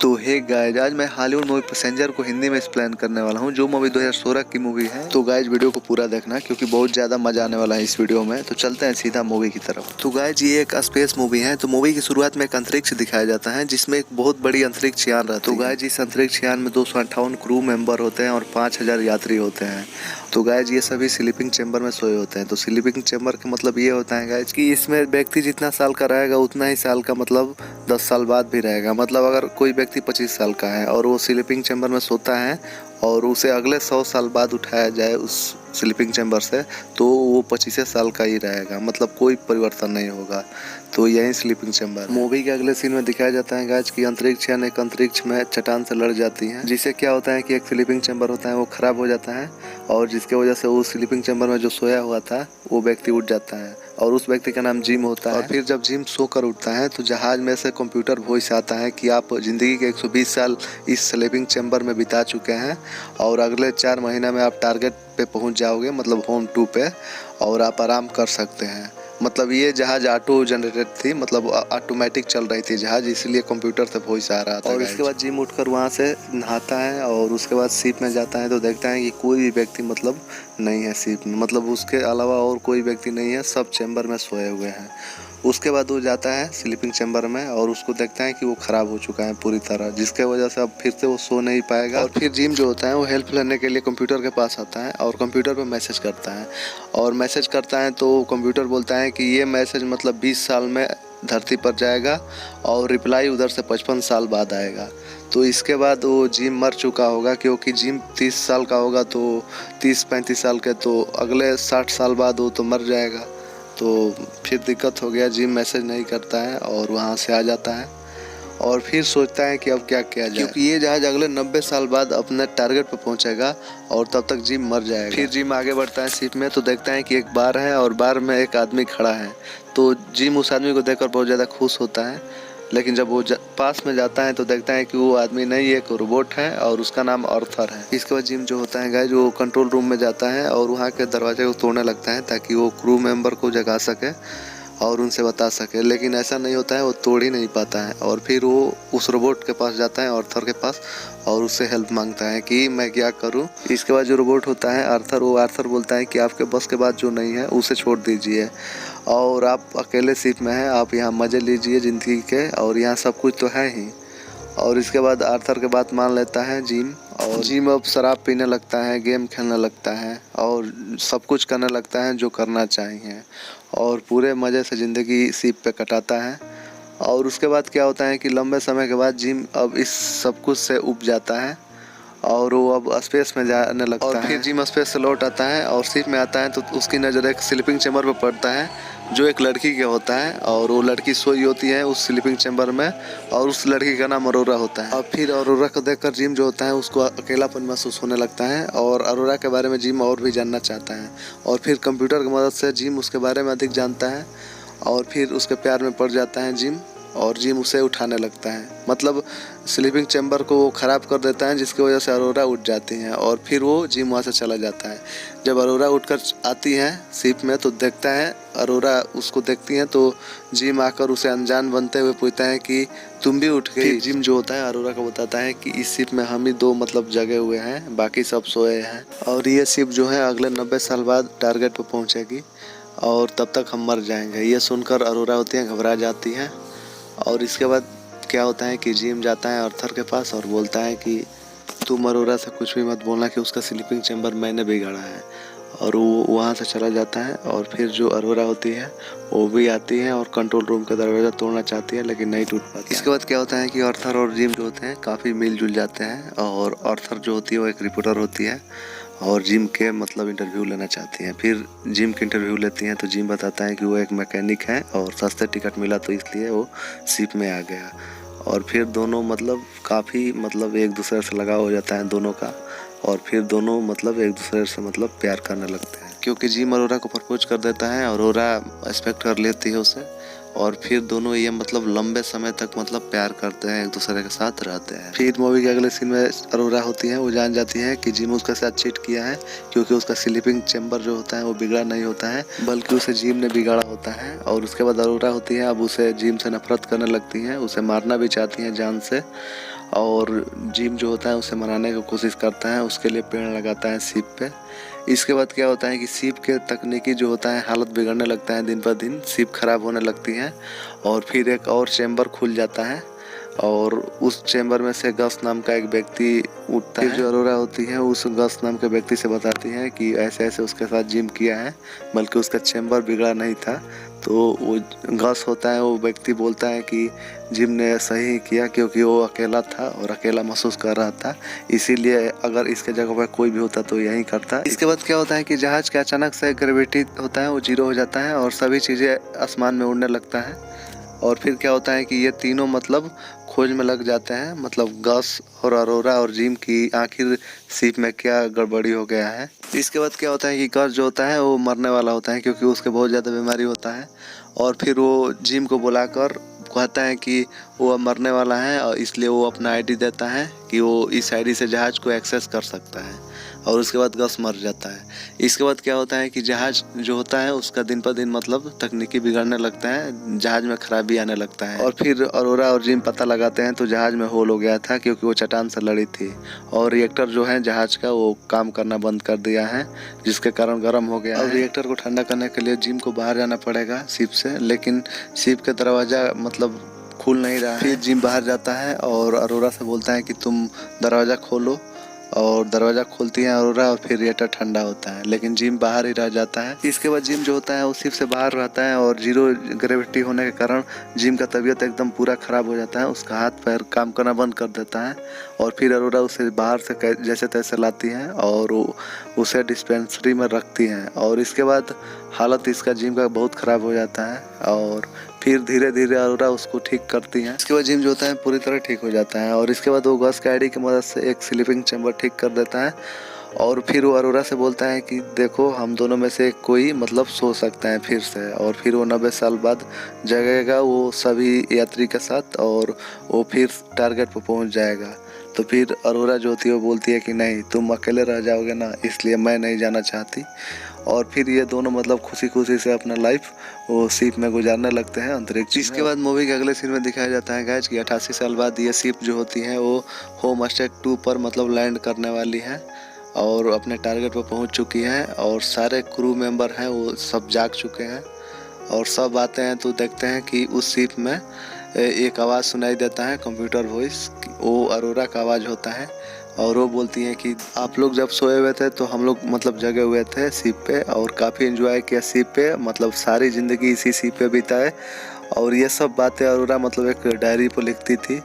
तो hey guys, आज मैं हॉलीवुड मूवी पैसेंजर को हिंदी में एक्सप्लेन करने वाला हूँ, जो मूवी 2016 की मूवी है। तो गाइज वीडियो को पूरा देखना क्योंकि बहुत ज़्यादा मजा आने वाला है इस वीडियो में। तो चलते हैं सीधा मूवी की तरफ। तो गाइज ये एक स्पेस मूवी है। तो मूवी की शुरुआत में एक अंतरिक्ष दिखाया जाता है जिसमें एक बहुत बड़ी अंतरिक्ष यान रहती है। तो गाइज इस अंतरिक्ष यान में 258 क्रू मेंबर होते हैं और 5000 यात्री होते हैं। तो गाइज ये सभी स्लीपिंग चैम्बर में सोए होते हैं। तो स्लीपिंग चैम्बर का मतलब ये होता है गाइज कि इसमें व्यक्ति जितना साल का रहेगा उतना ही साल का मतलब 10 साल बाद भी रहेगा। मतलब अगर कोई व्यक्ति 25 साल का है और वो स्लीपिंग चैम्बर में सोता है और उसे अगले 100 साल बाद उठाया जाए उस स्लीपिंग चैम्बर से, तो वो 25 साल का ही रहेगा। मतलब कोई परिवर्तन नहीं होगा। तो यही स्लीपिंग चैम्बर। मूवी के अगले सीन में दिखाया जाता है गाइज कि अंतरिक्ष यान एक अंतरिक्ष में चट्टान से लड़ जाती है, जिससे क्या होता है कि एक स्लीपिंग चैम्बर होता है वो खराब हो जाता है और जिसके वजह से वो स्लीपिंग चैम्बर में जो सोया हुआ था वो व्यक्ति उठ जाता है और उस व्यक्ति का नाम जिम होता है। और फिर जब जिम सोकर उठता है तो जहाज में से कंप्यूटर वॉइस आता है कि आप जिंदगी के 120 साल इस स्लीपिंग चैम्बर में बिता चुके हैं और अगले 4 महीना में आप टारगेट पे पहुंच जाओगे, मतलब होम 2 पे, और आप आराम कर सकते हैं। मतलब ये जहाज ऑटो जनरेटेड थी, मतलब ऑटोमेटिक चल रही थी जहाज, इसलिए कंप्यूटर से वॉइस आ रहा था। और इसके बाद जिम उठकर वहाँ से नहाता है और उसके बाद शिप में जाता है तो देखता है कि कोई भी व्यक्ति मतलब नहीं है शिप में, मतलब उसके अलावा और कोई व्यक्ति नहीं है, सब चैम्बर में सोए हुए हैं। उसके बाद वो जाता है स्लीपिंग चैम्बर में और उसको देखता है कि वो ख़राब हो चुका है पूरी तरह, जिसके वजह से अब फिर से वो सो नहीं पाएगा। और फिर जिम जो होता है वो हेल्प लेने के लिए कंप्यूटर के पास आता है और कंप्यूटर पे मैसेज करता है और मैसेज करता है तो कंप्यूटर बोलता है कि ये मैसेज मतलब 20 साल में धरती पर जाएगा और रिप्लाई उधर से 55 साल बाद आएगा। तो इसके बाद वो जिम मर चुका होगा, क्योंकि जिम 30 साल का होगा तो 30-35 साल के, तो अगले 60 साल बाद वो तो मर जाएगा। तो फिर दिक्कत हो गया, जिम मैसेज नहीं करता है और वहाँ से आ जाता है और फिर सोचता है कि अब क्या किया जाए, क्योंकि ये जहाज अगले 90 साल बाद अपने टारगेट पर पहुंचेगा और तब तक जिम मर जाएगा। फिर जिम आगे बढ़ता है शिप में तो देखता है कि एक बार है और बार में एक आदमी खड़ा है। तो जिम उस आदमी को देखकर बहुत ज़्यादा खुश होता है, लेकिन जब वो पास में जाता है तो देखता है कि वो आदमी नहीं, एक रोबोट है और उसका नाम आर्थर है। इसके बाद जिम जो होता है गाइस वो कंट्रोल रूम में जाता है और वहाँ के दरवाजे को तोड़ने लगता है ताकि वो क्रू मेंबर को जगा सके और उनसे बता सके, लेकिन ऐसा नहीं होता है, वो तोड़ ही नहीं पाता है। और फिर वो उस रोबोट के पास जाता है, आर्थर के पास, और उससे हेल्प मांगता है कि मैं क्या करूं। इसके बाद जो रोबोट होता है आर्थर, वो आर्थर बोलता है कि आपके बस के बाद जो नहीं है उसे छोड़ दीजिए और आप अकेले शिप में हैं, आप यहाँ मज़े लीजिए ज़िंदगी के और यहाँ सब कुछ तो है ही। और इसके बाद आर्थर के बात मान लेता है जिम, और जिम अब शराब पीने लगता है, गेम खेलने लगता है और सब कुछ करने लगता है जो करना चाहिए और पूरे मज़े से ज़िंदगी शिप पे कटाता है। और उसके बाद क्या होता है कि लंबे समय के बाद जिम अब इस सब कुछ से उब जाता है और वो अब स्पेस में जाने लगता है। और फिर जिम स्पेस से लौट आता है और शिप में आता है तो उसकी नज़र एक स्लीपिंग चैम्बर पर पड़ता है जो एक लड़की का होता है और वो लड़की सोई होती है उस स्लीपिंग चैम्बर में और उस लड़की का नाम अरोरा होता है। और फिर अरोरा को देखकर जिम जो होता है उसको अकेलापन महसूस होने लगता है और अरोरा के बारे में जिम और भी जानना चाहता है और फिर कंप्यूटर की मदद से जिम उसके बारे में अधिक जानता है और फिर उसके प्यार में पड़ जाता है जिम और जिम उसे उठाने लगता है। मतलब स्लीपिंग चैम्बर को वो ख़राब कर देता है जिसकी वजह से अरोरा उठ जाती हैं और फिर वो जिम वहाँ से चला जाता है। जब अरोरा उठकर आती है शिप में तो देखता है, अरोरा उसको देखती हैं तो जिम आकर उसे अनजान बनते हुए पूछता है कि तुम भी उठ गई। जिम जो होता है अरोरा को बताता है कि इस शिप में हम ही 2 मतलब जगे हुए हैं, बाकी सब सोए हैं और ये शिप जो है अगले 90 साल बाद टारगेट पर पहुँचेगी और तब तक हम मर जाएंगे। ये सुनकर अरोरा होती है, घबरा जाती है। और इसके बाद क्या होता है कि जिम जाता है आर्थर के पास और बोलता है कि तुम अरोरा से कुछ भी मत बोलना कि उसका स्लीपिंग चैम्बर मैंने बिगाड़ा है। और वो वहाँ से चला जाता है और फिर जो अरोरा होती है वो भी आती है और कंट्रोल रूम का दरवाज़ा तोड़ना चाहती है लेकिन नहीं टूट पाती। इसके बाद क्या होता है कि आर्थर और जिम जो होते हैं काफ़ी मिलजुल जाते हैं और आर्थर जो होती है वो एक रिपोर्टर होती है और जिम के मतलब इंटरव्यू लेना चाहती हैं। फिर जिम के इंटरव्यू लेती हैं तो जिम बताता है कि वो एक मैकेनिक है और सस्ते टिकट मिला तो इसलिए वो शिप में आ गया। और फिर दोनों मतलब काफ़ी मतलब एक दूसरे से लगाव हो जाता है दोनों का और फिर दोनों मतलब एक दूसरे से मतलब प्यार करने लगते हैं, क्योंकि जिम अरोरा को प्रपोज कर देता है और अरोरा एक्सपेक्ट कर लेती है उसे और फिर दोनों ये मतलब लंबे समय तक मतलब प्यार करते हैं, एक दूसरे के साथ रहते हैं। फिर मूवी के अगले सीन में अरोरा होती है, वो जान जाती है कि जिम उसके साथ चीट किया है क्योंकि उसका स्लीपिंग चैम्बर जो होता है वो बिगड़ा नहीं होता है बल्कि उसे जिम ने बिगाड़ा होता है। और उसके बाद अरोरा होती है अब उसे जिम से नफरत करने लगती है, उसे मारना भी चाहती है जान से और जिम जो होता है उसे मनाने की कोशिश करता है, उसके लिए पेड़ लगाता है शिप पे। इसके बाद क्या होता है कि शिप के तकनीकी जो होता है हालत बिगड़ने लगता है, दिन पर दिन शिप खराब होने लगती है। और फिर एक और चैम्बर खुल जाता है और उस चैम्बर में से गस नाम का एक व्यक्ति उठता है। जो अरोरा होती है उस गस नाम के व्यक्ति से बताती है कि ऐसे ऐसे उसके साथ जिम किया है, बल्कि उसका चैम्बर बिगड़ा नहीं था। तो वो गस होता है, वो व्यक्ति बोलता है कि जिम ने सही किया क्योंकि वो अकेला था और अकेला महसूस कर रहा था, इसीलिए अगर इसके जगह पर कोई भी होता तो यही करता। इसके बाद क्या होता है कि जहाज का अचानक से ग्रेविटी होता है वो 0 हो जाता है और सभी चीज़ें आसमान में उड़ने लगता है। और फिर क्या होता है कि ये तीनों मतलब खोज में लग जाते हैं, मतलब गस और अरोरा और जिम की आखिर शिप में क्या गड़बड़ी हो गया है। इसके बाद क्या होता है कि गस जो होता है वो मरने वाला होता है क्योंकि उसके बहुत ज़्यादा बीमारी होता है। और फिर वो जिम को बुलाकर कहता है कि वो मरने वाला है और इसलिए वो अपना आईडी देता है कि वो इस आईडी से जहाज़ को एक्सेस कर सकता है। और उसके बाद गस मर जाता है। इसके बाद क्या होता है कि जहाज़ जो होता है उसका दिन पर दिन मतलब तकनीकी बिगड़ने लगता है, जहाज़ में खराबी आने लगता है। और फिर अरोरा और जिम पता लगाते हैं तो जहाज़ में होल हो गया था क्योंकि वो चट्टान से लड़ी थी और रिएक्टर जो है जहाज़ का वो काम करना बंद कर दिया है, जिसके कारण गर्म हो गया। और रिएक्टर को ठंडा करने के लिए जिम को बाहर जाना पड़ेगा शिप से, लेकिन शिप का दरवाज़ा मतलब खुल नहीं रहा है। फिर जिम बाहर जाता है और अरोरा से बोलता है कि तुम दरवाज़ा खोलो, और दरवाज़ा खोलती है अरोरा और फिर रिएक्टर ठंडा होता है, लेकिन जिम बाहर ही रह जाता है। इसके बाद जिम जो होता है वो शिप से बाहर रहता है और 0 ग्रेविटी होने के कारण जिम का तबीयत एकदम पूरा ख़राब हो जाता है, उसका हाथ पैर काम करना बंद कर देता है। और फिर अरोरा उसे बाहर से जैसे तैसे लाती हैं और उसे डिस्पेंसरी में रखती हैं। और इसके बाद हालत इसका जिम का बहुत ख़राब हो जाता है और फिर धीरे धीरे अरोरा उसको ठीक करती हैं। इसके बाद जिम जो होता है पूरी तरह ठीक हो जाता है और इसके बाद वो गस का आईडी की मदद से एक स्लीपिंग चैम्बर ठीक कर देता है। और फिर वो अरोरा से बोलता है कि देखो हम दोनों में से कोई मतलब सो सकता है फिर से। और फिर वो 90 साल बाद जगेगा वो सभी यात्री के साथ और वो फिर टारगेट पर पहुंच जाएगा। तो फिर अरोरा जो होती है वो बोलती है कि नहीं तुम अकेले रह जाओगे ना, इसलिए मैं नहीं जाना चाहती। और फिर ये दोनों मतलब खुशी खुशी से अपना लाइफ वो शिप में गुजारने लगते हैं अंतरिक्ष। इसके बाद मूवी के अगले सीन में दिखाया जाता है गाइस कि 88 साल बाद ये शिप जो होती है वो होम स्टेट 2 पर मतलब लैंड करने वाली है और अपने टारगेट पर पहुंच चुकी है। और सारे क्रू मेंबर हैं वो सब जाग चुके हैं और सब आते हैं तो देखते हैं कि उस शिप में एक आवाज़ सुनाई देता है, कंप्यूटर वॉइस, वो अरोरा का आवाज़ होता है। और वो बोलती हैं कि आप लोग जब सोए हुए थे तो हम लोग मतलब जगे हुए थे शिप पे और काफ़ी एंजॉय किया शिप पे, मतलब सारी ज़िंदगी इसी शिप पे बिताए। और ये सब बातें अरोरा मतलब एक डायरी पर लिखती थी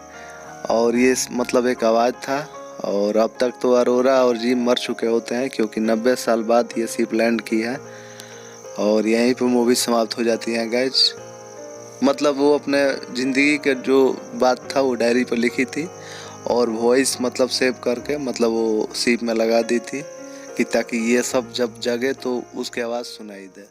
और ये मतलब एक आवाज़ था। और अब तक तो अरोरा और जिम मर चुके होते हैं क्योंकि 90 साल बाद ये शिप लैंड की है। और यहीं पे मूवी समाप्त हो जाती है गाइज। मतलब वो अपने ज़िंदगी के जो बात था वो डायरी पर लिखी थी और वॉइस मतलब सेव करके मतलब वो शिप में लगा दी थी कि ताकि ये सब जब जगे तो उसकी आवाज़ सुनाई दे।